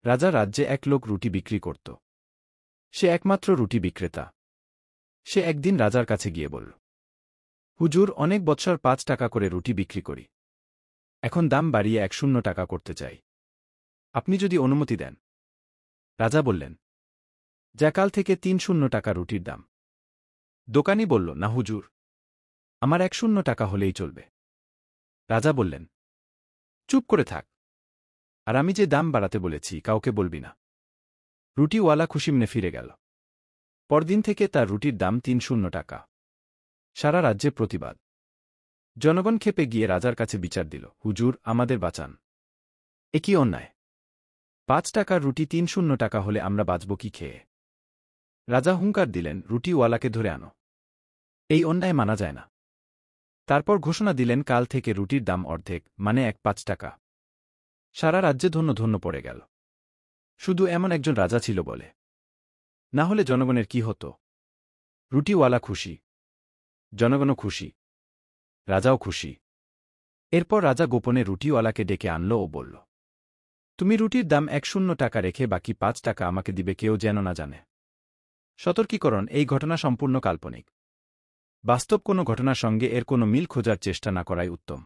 রাজা রাজ্যে এক লোক রুটি বিক্রি করত। সে একমাত্র রুটি বিক্রেতা। সে একদিন রাজার কাছে গিয়ে বলল, হুজুর, অনেক বৎসর ৫ টাকা করে রুটি বিক্রি করি। এখন দাম বাড়িয়ে ১০০ টাকা করতে চাই। আপনি যদি অনুমতি দেন। রাজা বললেন, যা কাল থেকে ৩০ টাকা রুটির দাম। দোকানি বলল, না হুজুর, আমার ১০০ টাকা হলেই চলবে। রাজা বললেন, চুপ করে থাক, আর আমি যে দাম বাড়াতে বলেছি কাউকে বলবি না। রুটিওয়ালা খুশিমনে ফিরে গেল। পরদিন থেকে তার রুটির দাম ৩০ টাকা। সারা রাজ্যে প্রতিবাদ। জনগণ ক্ষেপে গিয়ে রাজার কাছে বিচার দিল, হুজুর, আমাদের বাঁচান। এ কি অন্যায়! ৫ টাকার রুটি ৩০ টাকা হলে আমরা বাঁচব কি খেয়ে? রাজা হুঙ্কার দিলেন, রুটিওয়ালাকে ধরে আনো। এই অন্যায় মানা যায় না। তারপর ঘোষণা দিলেন, কাল থেকে রুটির দাম অর্ধেক, মানে ৫ টাকা। সারা রাজ্যে ধন্য ধন্য পড়ে গেল। শুধু এমন একজন রাজা ছিল বলে। না হলে জনগণের কি হতো? রুটিওয়ালা খুশি, জনগণও খুশি, রাজাও খুশি। এরপর রাজা গোপনে রুটিওয়ালাকে ডেকে আনল ও বলল, তুমি রুটির দাম ১০০ টাকা রেখে বাকি ৫ টাকা আমাকে দিবে, কেউ যেন না জানে। সতর্কীকরণ, এই ঘটনা সম্পূর্ণ কাল্পনিক। বাস্তব কোনো ঘটনার সঙ্গে এর কোনো মিল খোঁজার চেষ্টা না করাই উত্তম।